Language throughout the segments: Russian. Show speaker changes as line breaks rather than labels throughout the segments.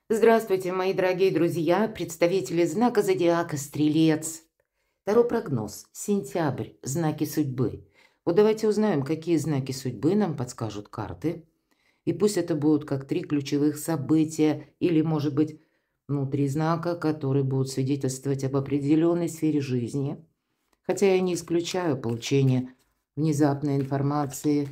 Здравствуйте, мои дорогие друзья, представители знака зодиака Стрелец. Второй прогноз. Сентябрь. Знаки судьбы. Вот давайте узнаем, какие знаки судьбы нам подскажут карты. И пусть это будут как три ключевых события или, может быть, три знака, которые будут свидетельствовать об определенной сфере жизни. Хотя я не исключаю получение внезапной информации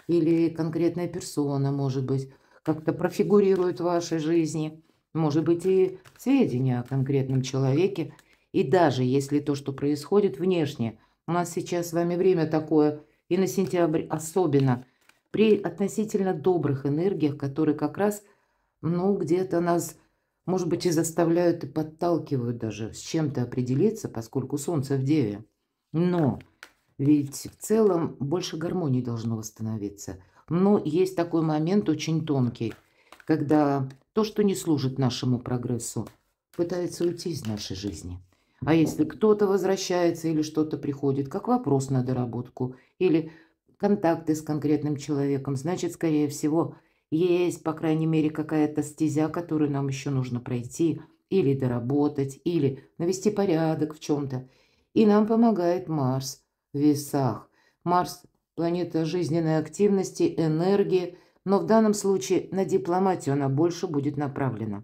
или конкретная персона, может быть, как-то профигурирует в вашей жизни. Может быть, и сведения о конкретном человеке. И даже если то, что происходит внешне, у нас сейчас с вами время такое, и на сентябрь особенно, при относительно добрых энергиях, которые как раз, где-то нас, может быть, и заставляют, и подталкивают даже с чем-то определиться, поскольку Солнце в Деве. Но ведь в целом больше гармонии должно восстановиться. Но есть такой момент очень тонкий, когда то, что не служит нашему прогрессу, пытается уйти из нашей жизни. А если кто-то возвращается или что-то приходит, как вопрос на доработку или контакты с конкретным человеком, значит, скорее всего, есть, по крайней мере, какая-то стезя, которую нам еще нужно пройти, или доработать, или навести порядок в чем-то. И нам помогает Марс в весах. Марс – планета жизненной активности, энергии, но в данном случае на дипломатию она больше будет направлена.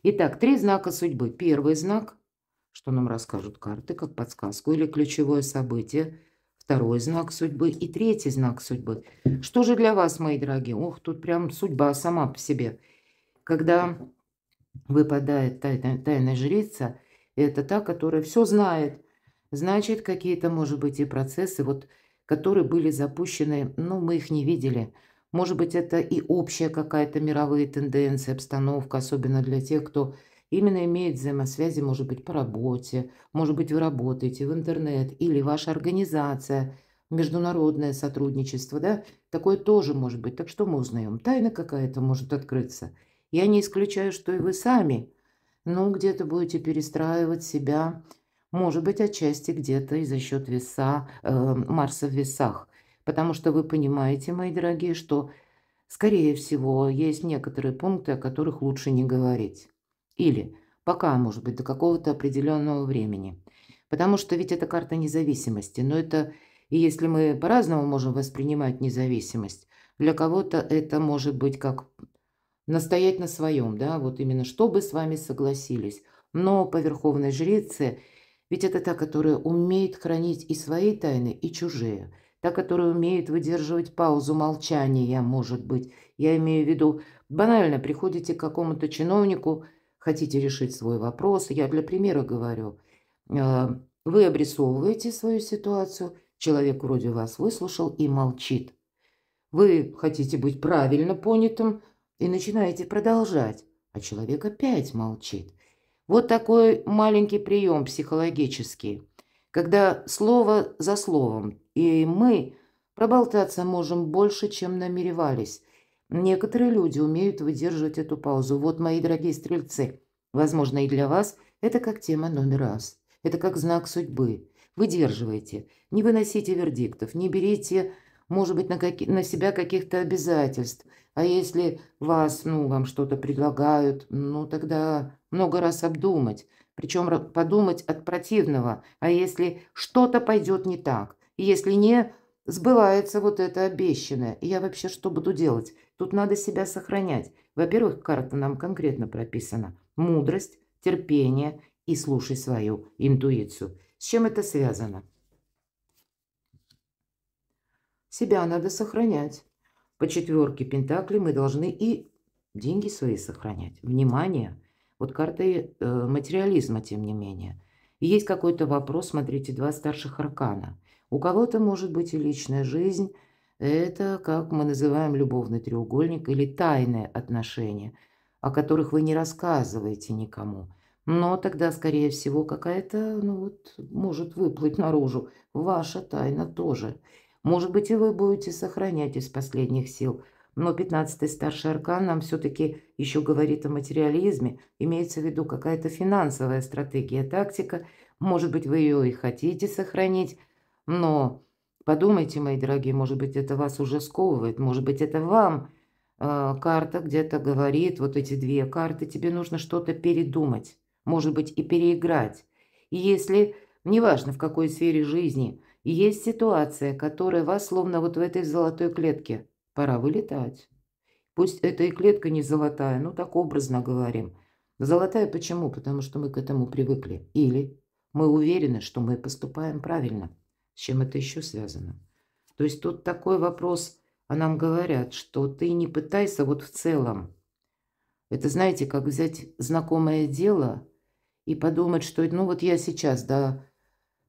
Итак, три знака судьбы. Первый знак, что нам расскажут карты, как подсказку или ключевое событие. Второй знак судьбы и третий знак судьбы. Что же для вас, мои дорогие? Ох, тут прям судьба сама по себе. Когда выпадает тайная жрица, это та, которая все знает. Значит, какие-то, может быть, и процессы, которые были запущены, но мы их не видели. Может быть, это и общая какая-то мировые тенденции, обстановка, особенно для тех, кто именно имеет взаимосвязи, может быть, по работе, может быть, вы работаете в интернет или ваша организация, международное сотрудничество, да, такое тоже может быть. Так что мы узнаем? Тайна какая-то может открыться. Я не исключаю, что и вы сами, где-то будете перестраивать себя, может быть, отчасти где-то и за счет Марса в весах. Потому что вы понимаете, мои дорогие, что, скорее всего, есть некоторые пункты, о которых лучше не говорить. Или пока, может быть, до какого-то определенного времени. Потому что ведь это карта независимости. Но это, и если мы по-разному можем воспринимать независимость, для кого-то это может быть как настоять на своем, да, вот именно чтобы с вами согласились. Но по верховной жрице, ведь это та, которая умеет хранить и свои тайны, и чужие. Та, которая умеет выдерживать паузу молчания, может быть. Я имею в виду, банально приходите к какому-то чиновнику, хотите решить свой вопрос. Я для примера говорю. Вы обрисовываете свою ситуацию, человек вроде вас выслушал и молчит. Вы хотите быть правильно понятым и начинаете продолжать, а человек опять молчит. Вот такой маленький прием психологический, когда слово за словом, и мы проболтаться можем больше, чем намеревались. Некоторые люди умеют выдерживать эту паузу. Вот, мои дорогие стрельцы, возможно, и для вас это как тема номер раз. Это как знак судьбы. Выдерживайте, не выносите вердиктов, не берите, может быть, на себя каких-то обязательств. А если вам что-то предлагают, тогда много раз обдумать. Причем подумать от противного. А если что-то пойдет не так? И если не сбывается вот это обещанное, я вообще что буду делать? Тут надо себя сохранять. Во-первых, карта нам конкретно прописана. Мудрость, терпение и слушай свою интуицию. С чем это связано? Себя надо сохранять. По четверке пентаклей мы должны и деньги свои сохранять. Внимание. Вот карты материализма, тем не менее. И есть какой-то вопрос, смотрите, два старших аркана. У кого-то может быть и личная жизнь. Это, как мы называем, любовный треугольник или тайные отношения, о которых вы не рассказываете никому. Но тогда, скорее всего, какая-то, может выплыть наружу. Ваша тайна тоже. Может быть, и вы будете сохранять из последних сил. Но 15-й старший аркан нам все-таки еще говорит о материализме. Имеется в виду какая-то финансовая стратегия, тактика. Может быть, вы ее и хотите сохранить. Но подумайте, мои дорогие, может быть, это вас уже сковывает. Может быть, это вам карта где-то говорит, вот эти две карты, тебе нужно что-то передумать, может быть, и переиграть. И если, неважно в какой сфере жизни, есть ситуация, которая вас словно вот в этой золотой клетке, пора вылетать. Пусть эта и клетка не золотая, ну так образно говорим. Золотая почему? Потому что мы к этому привыкли. Или мы уверены, что мы поступаем правильно. С чем это еще связано? То есть тут такой вопрос, а нам говорят, что ты не пытайся вот в целом. Это знаете, как взять знакомое дело и подумать, что ну вот я сейчас до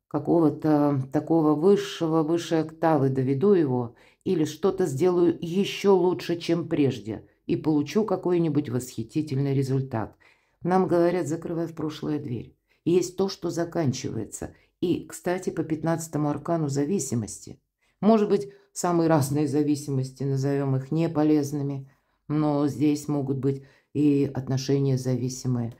какого-то такого высшей октавы доведу его или что-то сделаю еще лучше, чем прежде, и получу какой-нибудь восхитительный результат. Нам говорят, закрывай в прошлое дверь. Есть то, что заканчивается. И, кстати, по 15-му аркану зависимости. Может быть, самые разные зависимости, назовем их неполезными, но здесь могут быть и отношения зависимые,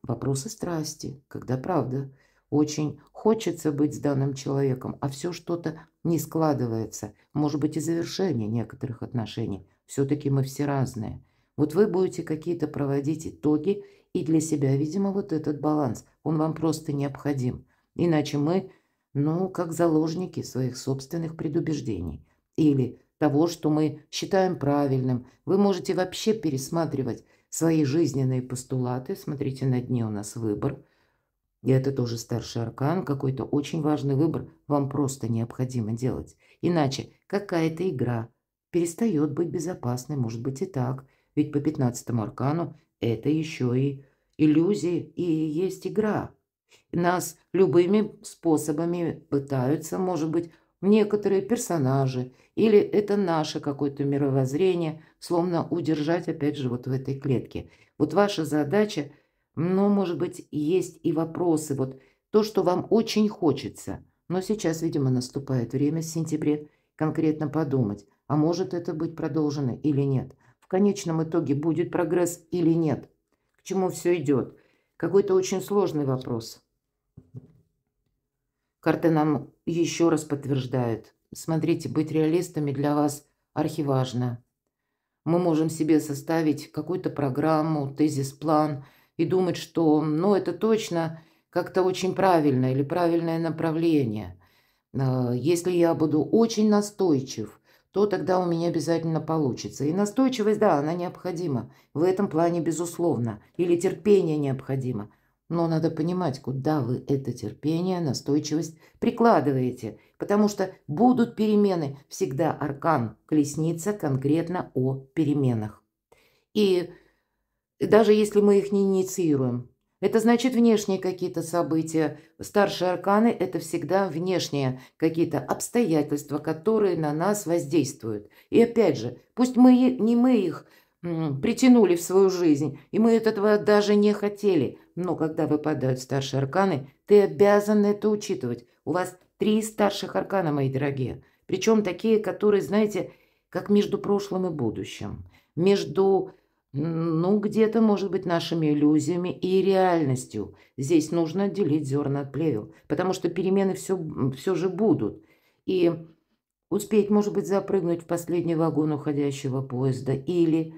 вопросы страсти, когда правда очень хочется быть с данным человеком, а все что-то не складывается. Может быть, и завершение некоторых отношений. Все-таки мы все разные. Вот вы будете какие-то проводить итоги, и для себя, видимо, вот этот баланс, он вам просто необходим. Иначе мы, ну, как заложники своих собственных предубеждений. Или того, что мы считаем правильным. Вы можете вообще пересматривать свои жизненные постулаты. Смотрите, на дне у нас выбор. И это тоже старший аркан, какой-то очень важный выбор вам просто необходимо делать. Иначе какая-то игра перестает быть безопасной, может быть и так. Ведь по 15-му аркану это еще и иллюзии, и есть игра. Нас любыми способами пытаются, может быть, некоторые персонажи, или это наше какое-то мировоззрение, словно удержать, опять же, вот в этой клетке. Вот ваша задача, ну, может быть, есть и вопросы, вот то, что вам очень хочется. Но сейчас, видимо, наступает время в сентябре конкретно подумать, а может это быть продолжено или нет. В конечном итоге будет прогресс или нет. К чему все идет? Какой-то очень сложный вопрос. Карты нам еще раз подтверждают. Смотрите, быть реалистами для вас архиважно. Мы можем себе составить какую-то программу, тезис-план и думать, что, ну, это точно как-то очень правильно или правильное направление. Если я буду очень настойчив, то тогда у меня обязательно получится. И настойчивость, да, она необходима. В этом плане, безусловно. Или терпение необходимо. Но надо понимать, куда вы это терпение, настойчивость прикладываете. Потому что будут перемены. Всегда аркан колесница конкретно о переменах. И даже если мы их не инициируем, это значит внешние какие-то события. Старшие арканы – это всегда внешние какие-то обстоятельства, которые на нас воздействуют. И опять же, пусть не мы их притянули в свою жизнь, и мы этого даже не хотели, но когда выпадают старшие арканы, ты обязан это учитывать. У вас 3 старших аркана, мои дорогие. Причем такие, которые, знаете, как между прошлым и будущим. Между... Ну, где-то, может быть, нашими иллюзиями и реальностью. Здесь нужно отделить зерна от плевел, потому что перемены все же будут. И успеть, может быть, запрыгнуть в последний вагон уходящего поезда или,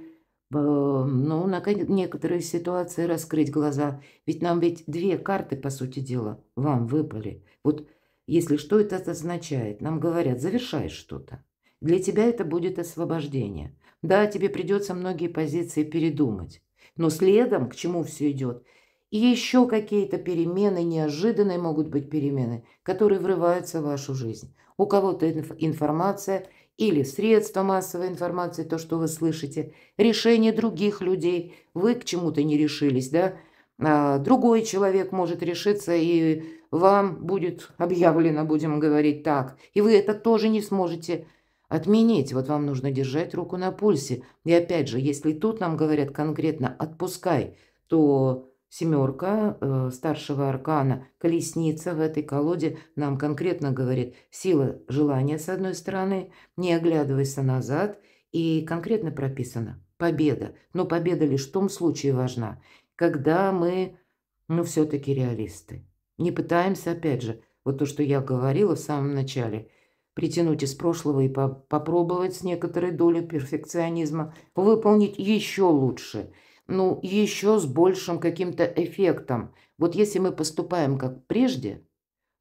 ну, на некоторые ситуации раскрыть глаза. Ведь нам ведь 2 карты, по сути дела, вам выпали. Вот если что это означает? Нам говорят, завершай что-то. Для тебя это будет освобождение. Да, тебе придется многие позиции передумать, но следом, к чему все идет, и еще какие-то перемены, неожиданные могут быть перемены, которые врываются в вашу жизнь. У кого-то информация или средства массовой информации, то, что вы слышите, решение других людей, вы к чему-то не решились, да? Другой человек может решиться, и вам будет объявлено, будем говорить так, и вы это тоже не сможете отменить. Вот вам нужно держать руку на пульсе. И опять же, если тут нам говорят конкретно «отпускай», то семерка старшего аркана, колесница в этой колоде нам конкретно говорит сила желания с одной стороны, не оглядывайся назад, и конкретно прописано победа. Но победа лишь в том случае важна, когда мы, ну, все-таки реалисты. Не пытаемся, опять же, вот то, что я говорила в самом начале – притянуть из прошлого и попробовать с некоторой долей перфекционизма выполнить еще лучше, ну, еще с большим каким-то эффектом. Вот если мы поступаем как прежде,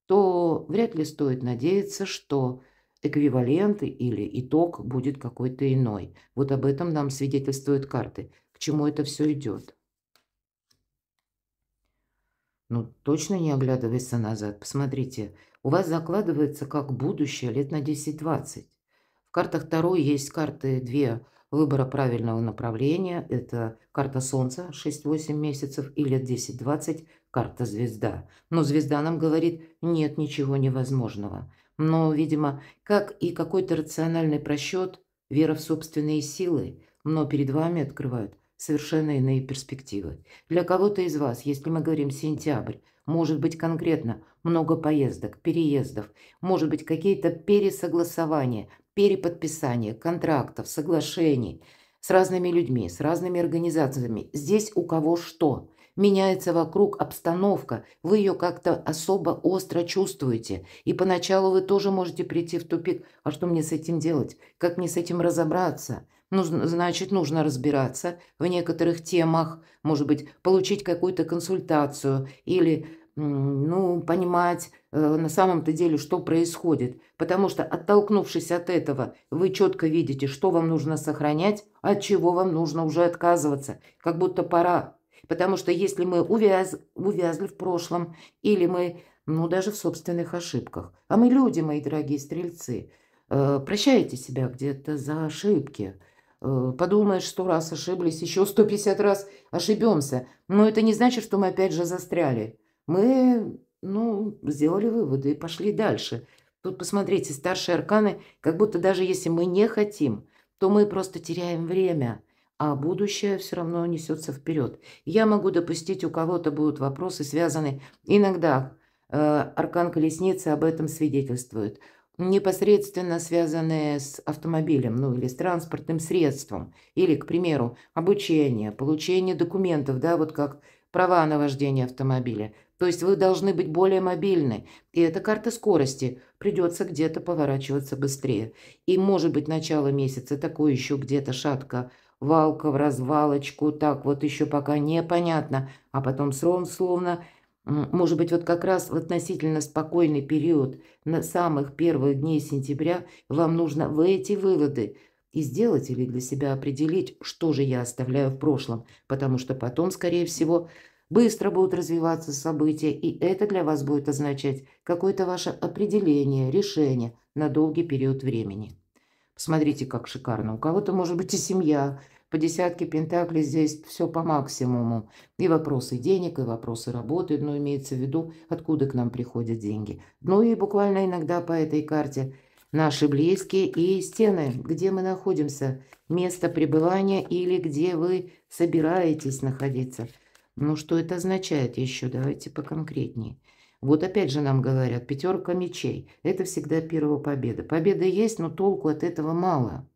то вряд ли стоит надеяться, что эквивалент или итог будет какой-то иной. Вот об этом нам свидетельствуют карты. К чему это все идет? Ну, точно не оглядывайся назад. Посмотрите, у вас закладывается как будущее лет на 10-20. В картах Таро есть карты две выбора правильного направления. Это карта Солнца 6-8 месяцев и лет 10-20 карта Звезда. Но Звезда нам говорит, нет ничего невозможного. Но, видимо, как и какой-то рациональный просчет, вера в собственные силы, но перед вами открывают совершенно иные перспективы. Для кого-то из вас, если мы говорим сентябрь, может быть конкретно много поездок, переездов, может быть какие-то пересогласования, переподписания контрактов, соглашений с разными людьми, с разными организациями. Здесь у кого что. Меняется вокруг обстановка, вы ее как-то особо остро чувствуете. И поначалу вы тоже можете прийти в тупик. А что мне с этим делать? Как мне с этим разобраться? Значит, нужно разбираться в некоторых темах, может быть, получить какую-то консультацию или, ну, понимать на самом-то деле, что происходит. Потому что, оттолкнувшись от этого, вы четко видите, что вам нужно сохранять, от чего вам нужно уже отказываться. Как будто пора. Потому что если мы увязли в прошлом, или мы, ну, даже в собственных ошибках, а мы люди, мои дорогие стрельцы, прощайте себя где-то за ошибки. Подумаешь, 100 раз ошиблись, еще 150 раз ошибемся. Но это не значит, что мы опять же застряли. Мы, ну, сделали выводы и пошли дальше. Тут посмотрите, старшие арканы, как будто даже если мы не хотим, то мы просто теряем время, а будущее все равно несется вперед. Я могу допустить, у кого-то будут вопросы, связаны иногда, аркан колесницы об этом свидетельствует, непосредственно связанные с автомобилем, ну или с транспортным средством, или, к примеру, обучение, получение документов, да, вот как права на вождение автомобиля. То есть вы должны быть более мобильны. И эта карта скорости. Придется где-то поворачиваться быстрее. И может быть начало месяца такое еще где-то шатко, валка в развалочку, так вот еще пока непонятно, а потом словно может быть, вот как раз в относительно спокойный период, на самых первых дней сентября, вам нужно в эти выводы и сделать или для себя определить, что же я оставляю в прошлом, потому что потом, скорее всего, быстро будут развиваться события, и это для вас будет означать какое-то ваше определение, решение на долгий период времени. Посмотрите, как шикарно. У кого-то может быть и семья. По десятке пентаклей здесь все по максимуму. И вопросы денег, и вопросы работы. Но имеется в виду, откуда к нам приходят деньги. Ну и буквально иногда по этой карте наши близкие и стены, где мы находимся. Место пребывания или где вы собираетесь находиться. Ну, что это означает еще? Давайте поконкретнее. Вот опять же нам говорят, пятерка мечей. Это всегда первая победа. Победа есть, но толку от этого мало.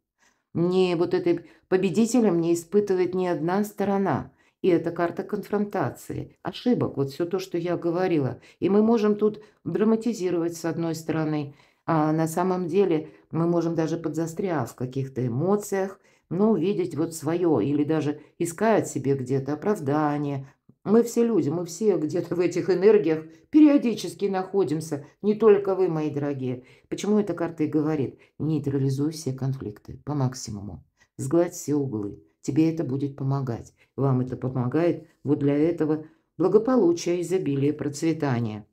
Не вот этой победителем не испытывает ни одна сторона. И это карта конфронтации, ошибок, вот все то, что я говорила. И мы можем тут драматизировать с одной стороны, а на самом деле мы можем даже подзастряв в каких-то эмоциях, но увидеть вот свое или даже искать себе где-то оправдание. Мы все люди, мы все где-то в этих энергиях периодически находимся, не только вы, мои дорогие. Почему эта карта и говорит? Нейтрализуй все конфликты по максимуму. Сгладь все углы. Тебе это будет помогать. Вам это помогает вот для этого благополучия, изобилия, процветания.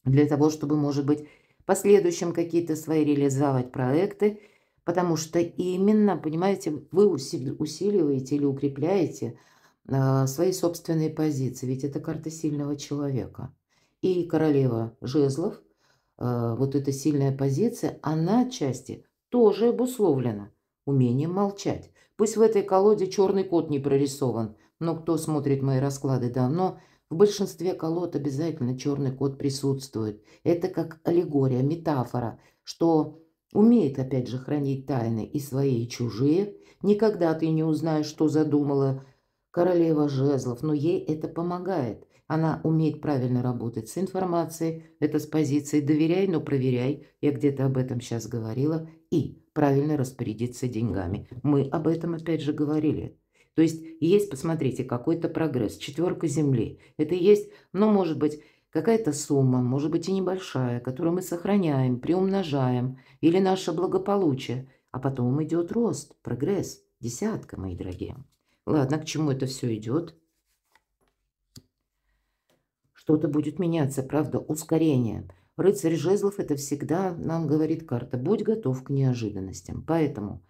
Для того, чтобы, может быть, в последующем какие-то свои реализовать проекты, потому что именно, понимаете, вы усиливаете или укрепляете свои собственные позиции. Ведь это карта сильного человека. И королева жезлов, вот эта сильная позиция, она отчасти тоже обусловлена умением молчать. Пусть в этой колоде черный кот не прорисован, но кто смотрит мои расклады давно, в большинстве колод обязательно черный кот присутствует. Это как аллегория, метафора, что умеет, опять же, хранить тайны и свои, и чужие. Никогда ты не узнаешь, что задумала королева жезлов, но ей это помогает. Она умеет правильно работать с информацией, это с позиции «доверяй, но проверяй». Я где-то об этом сейчас говорила. И правильно распорядиться деньгами. Мы об этом опять же говорили. То есть, посмотрите, какой-то прогресс. Четверка земли. Это есть, ну, может быть, какая-то сумма, может быть и небольшая, которую мы сохраняем, приумножаем. Или наше благополучие. А потом идет рост, прогресс. Десятка, мои дорогие. Ладно, к чему это все идет? Что-то будет меняться, правда, ускорение. Рыцарь жезлов – это всегда, нам говорит карта, будь готов к неожиданностям. Поэтому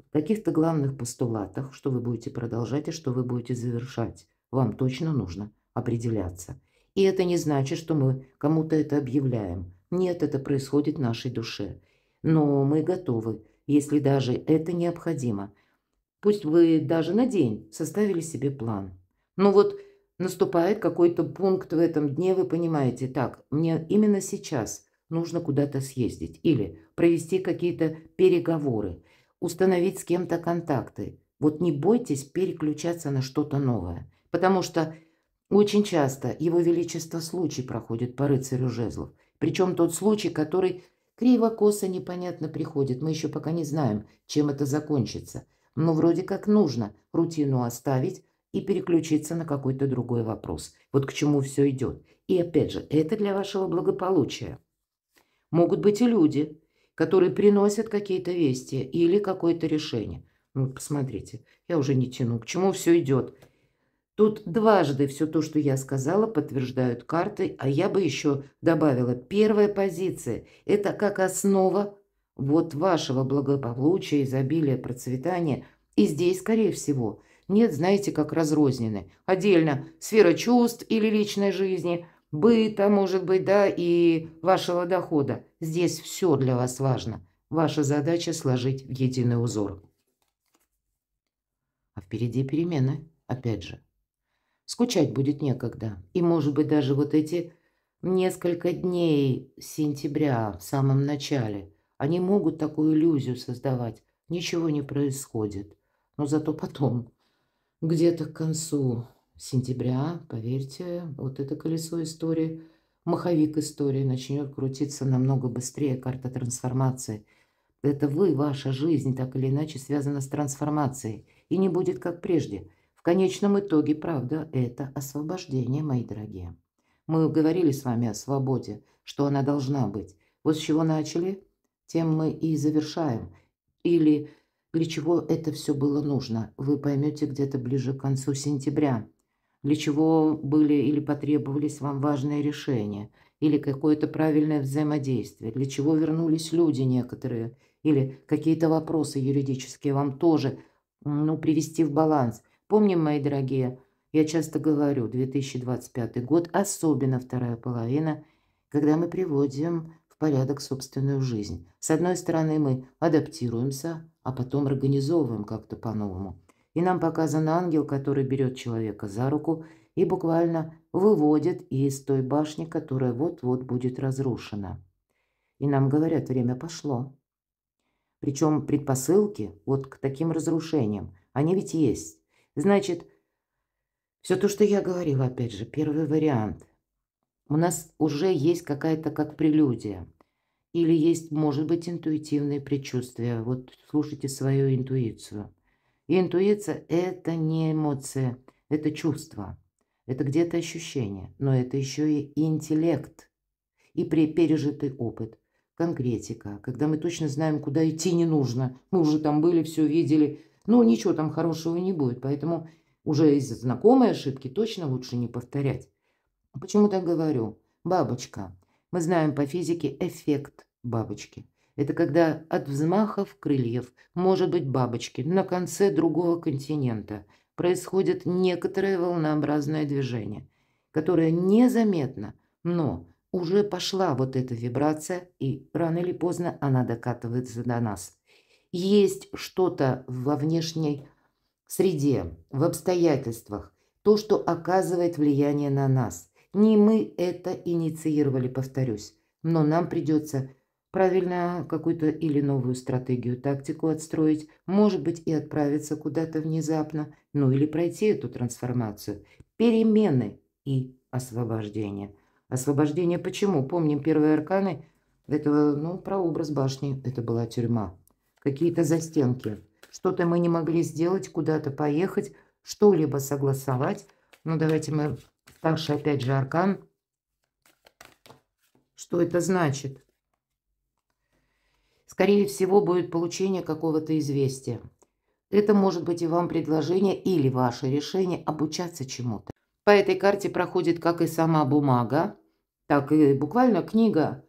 в каких-то главных постулатах, что вы будете продолжать и что вы будете завершать, вам точно нужно определяться. И это не значит, что мы кому-то это объявляем. Нет, это происходит в нашей душе. Но мы готовы, если даже это необходимо. Пусть вы даже на день составили себе план. Но вот наступает какой-то пункт в этом дне, вы понимаете, так, мне именно сейчас нужно куда-то съездить или провести какие-то переговоры, установить с кем-то контакты. Вот не бойтесь переключаться на что-то новое, потому что очень часто Его Величество случай проходит по рыцарю жезлов. Причем тот случай, который криво-косо непонятно приходит. Мы еще пока не знаем, чем это закончится. Но вроде как нужно рутину оставить и переключиться на какой-то другой вопрос. Вот к чему все идет. И опять же, это для вашего благополучия. Могут быть и люди, которые приносят какие-то вести или какое-то решение. Ну, посмотрите, я уже не тяну, к чему все идет. Тут дважды все то, что я сказала, подтверждают карты, а я бы еще добавила, первая позиция – это как основа вот вашего благополучия, изобилия, процветания. И здесь, скорее всего, нет, знаете, как разрознены. Отдельно сфера чувств или личной жизни, быта, может быть, да, и вашего дохода. Здесь все для вас важно. Ваша задача сложить в единый узор. А впереди перемены, опять же. Скучать будет некогда. И, может быть, даже вот эти несколько дней сентября в самом начале, они могут такую иллюзию создавать. Ничего не происходит. Но зато потом, где-то к концу сентября, поверьте, вот это колесо истории, маховик истории начнет крутиться намного быстрее, карта трансформации. Это вы, ваша жизнь, так или иначе связана с трансформацией. И не будет как прежде. В конечном итоге, правда, это освобождение, мои дорогие. Мы говорили с вами о свободе, что она должна быть. Вот с чего начали, тем мы и завершаем. Или для чего это все было нужно, вы поймете где-то ближе к концу сентября. Для чего были или потребовались вам важные решения, или какое-то правильное взаимодействие, для чего вернулись люди некоторые, или какие-то вопросы юридические вам тоже, ну, привести в баланс. Помним, мои дорогие, я часто говорю, 2025 год, особенно вторая половина, когда мы приводим в порядок собственную жизнь. С одной стороны, мы адаптируемся, а потом организовываем как-то по-новому. И нам показан ангел, который берет человека за руку и буквально выводит из той башни, которая вот-вот будет разрушена. И нам говорят, время пошло. Причем предпосылки вот к таким разрушениям, они ведь есть. Значит, все то, что я говорила, опять же, первый вариант. У нас уже есть какая-то как прелюдия. Или есть, может быть, интуитивные предчувствия. Вот слушайте свою интуицию. И интуиция – это не эмоция, это чувство. Это где-то ощущение, но это еще и интеллект. И пережитый опыт. Конкретика, когда мы точно знаем, куда идти не нужно. Мы уже там были, все видели. Ну, ничего там хорошего не будет. Поэтому уже из знакомой ошибки точно лучше не повторять. Почему так говорю? Бабочка. Мы знаем по физике эффект бабочки. Это когда от взмахов крыльев, может быть, бабочки, на конце другого континента происходит некоторое волнообразное движение, которое незаметно, но уже пошла вот эта вибрация, и рано или поздно она докатывается до нас. Есть что-то во внешней среде, в обстоятельствах, то, что оказывает влияние на нас. Не мы это инициировали, повторюсь, но нам придется правильно какую-то или новую стратегию, тактику отстроить, может быть, и отправиться куда-то внезапно, ну или пройти эту трансформацию. Перемены и освобождение. Освобождение почему? Помним первые арканы, это, ну, прообраз башни, это была тюрьма. Какие-то застенки. Что-то мы не могли сделать, куда-то поехать, что-либо согласовать. Ну, давайте мы... Старший, опять же, аркан. Что это значит? Скорее всего, будет получение какого-то известия. Это может быть и вам предложение или ваше решение обучаться чему-то. По этой карте проходит как и сама бумага, так и буквально книга,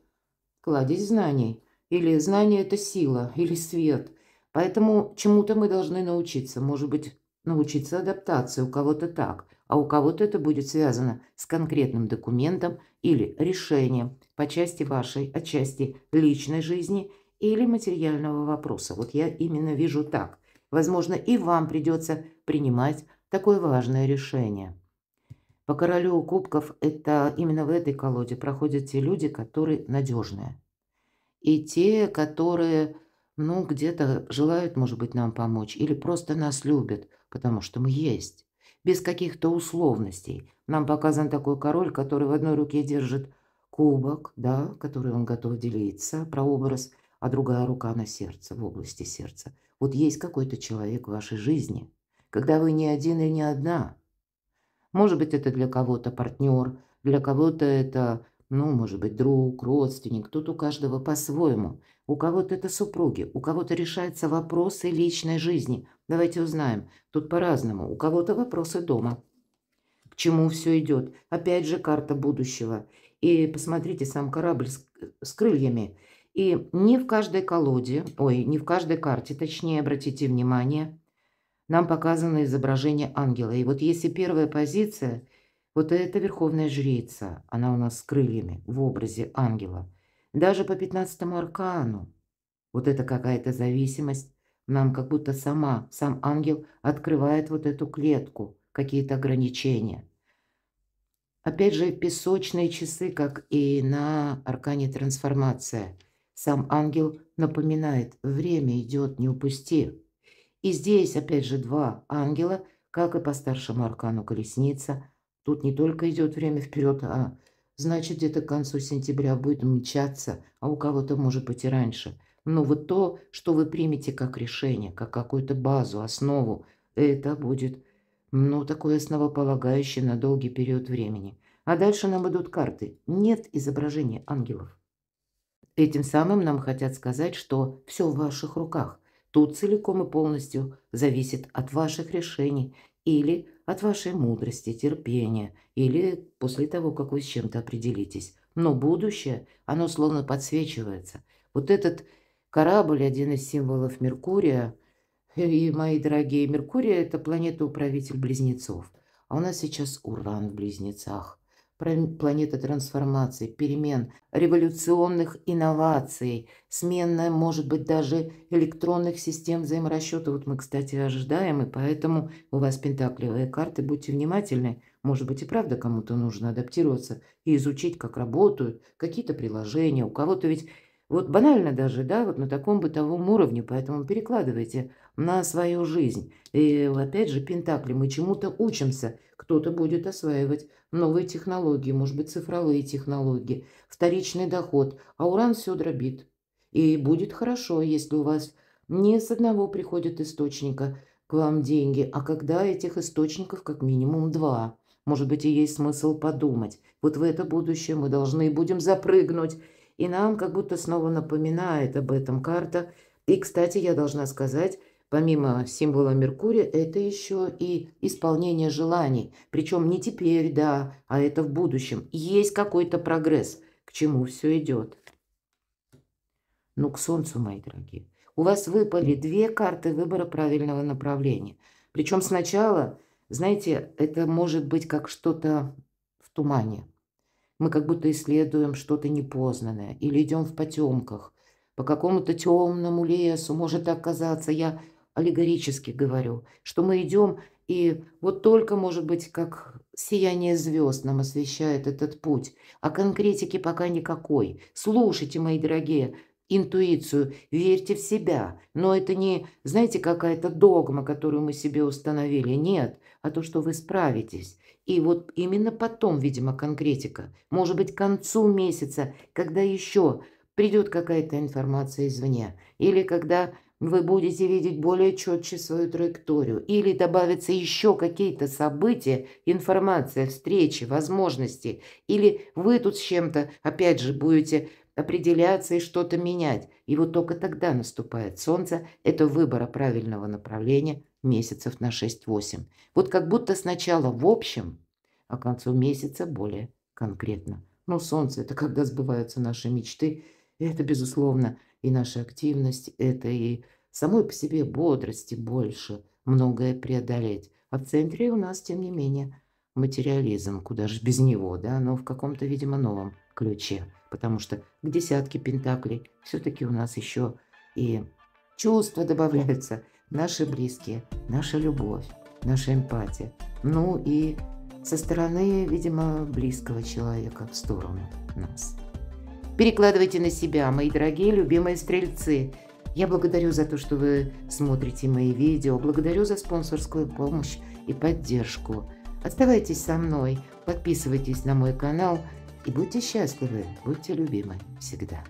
кладезь знаний. Или знание – это сила, или свет. Поэтому чему-то мы должны научиться. Может быть, научиться адаптации. У кого-то так, а у кого-то это будет связано с конкретным документом или решением по части вашей, отчасти личной жизни или материального вопроса. Вот я именно вижу так. Возможно, и вам придется принимать такое важное решение. По королю кубков это именно в этой колоде проходят те люди, которые надежные. И те, которые, ну, где-то желают, может быть, нам помочь или просто нас любят, потому что мы есть. Без каких-то условностей. Нам показан такой король, который в одной руке держит кубок, да, который он готов делиться, прообраз, а другая рука на сердце, в области сердца. Вот есть какой-то человек в вашей жизни, когда вы не один и не одна. Может быть, это для кого-то партнер, для кого-то это, ну, может быть, друг, родственник. Тут у каждого по-своему. У кого-то это супруги, у кого-то решаются вопросы личной жизни. Давайте узнаем. Тут по-разному. У кого-то вопросы дома. К чему все идет? Опять же, карта будущего. И посмотрите, сам корабль с крыльями. И не в каждой колоде, ой, не в каждой карте, точнее, обратите внимание, нам показано изображение ангела. И вот если первая позиция, вот это верховная жрица, она у нас с крыльями в образе ангела. Даже по 15-му аркану, вот это какая-то зависимость, нам как будто сам ангел открывает вот эту клетку, какие-то ограничения. Опять же, песочные часы, как и на аркане трансформация. Сам ангел напоминает, время идет, не упусти. И здесь, опять же, два ангела, как и по старшему аркану колесница. Тут не только идет время вперед, а значит, где-то к концу сентября будет мчаться, а у кого-то, может быть, и раньше. Но вот то, что вы примете как решение, как какую-то базу, основу, это будет, ну, такое основополагающее на долгий период времени. А дальше нам идут карты. Нет изображения ангелов. Этим самым нам хотят сказать, что все в ваших руках. Тут целиком и полностью зависит от ваших решений или от вашей мудрости, терпения, или после того, как вы с чем-то определитесь. Но будущее, оно словно подсвечивается. Вот этот корабль, один из символов Меркурия, и, мои дорогие, Меркурий – это планета-управитель близнецов. А у нас сейчас Уран в близнецах. Планета трансформации, перемен, революционных инноваций, смена, может быть, даже электронных систем взаиморасчета. Вот мы, кстати, ожидаем, и поэтому у вас пентаклевые карты. Будьте внимательны. Может быть, и правда кому-то нужно адаптироваться и изучить, как работают какие-то приложения. У кого-то ведь вот банально даже, да, вот на таком бытовом уровне, поэтому перекладывайте на свою жизнь. И опять же, пентакли, мы чему-то учимся. Кто-то будет осваивать новые технологии, может быть, цифровые технологии, вторичный доход, а уран все дробит. И будет хорошо, если у вас не с одного приходит источника к вам деньги, а когда этих источников как минимум два. Может быть, и есть смысл подумать. Вот в это будущее мы должны будем запрыгнуть. И нам как будто снова напоминает об этом карта. И, кстати, я должна сказать, помимо символа Меркурия, это еще и исполнение желаний. Причем не теперь, да, а это в будущем. Есть какой-то прогресс, к чему все идет. Ну, к Солнцу, мои дорогие. У вас выпали две карты выбора правильного направления. Причем сначала, знаете, это может быть как что-то в тумане. Мы как будто исследуем что-то непознанное или идем в потемках. По какому-то темному лесу может оказаться, я аллегорически говорю, что мы идем, и вот только, может быть, как сияние звезд нам освещает этот путь, а конкретики пока никакой. Слушайте, мои дорогие, интуицию, верьте в себя. Но это не, знаете, какая-то догма, которую мы себе установили. Нет, а то, что вы справитесь. И вот именно потом, видимо, конкретика. Может быть, к концу месяца, когда еще придет какая-то информация извне. Или когда вы будете видеть более четче свою траекторию. Или добавятся еще какие-то события, информация, встречи, возможности. Или вы тут с чем-то, опять же, будете определяться и что-то менять. И вот только тогда наступает солнце. Это выбора правильного направления месяцев на 6-8. Вот как будто сначала в общем, а к концу месяца более конкретно. Но солнце – это когда сбываются наши мечты. Это, безусловно, и наша активность, это и самой по себе бодрости больше, многое преодолеть. А в центре у нас, тем не менее, материализм, куда же без него, да, но в каком-то, видимо, новом ключе. Потому что к десятке пентаклей все-таки у нас еще и чувства добавляются, наши близкие, наша любовь, наша эмпатия. Ну и со стороны, видимо, близкого человека в сторону нас. Перекладывайте на себя, мои дорогие, любимые стрельцы. Я благодарю за то, что вы смотрите мои видео, благодарю за спонсорскую помощь и поддержку. Оставайтесь со мной, подписывайтесь на мой канал и будьте счастливы, будьте любимы всегда.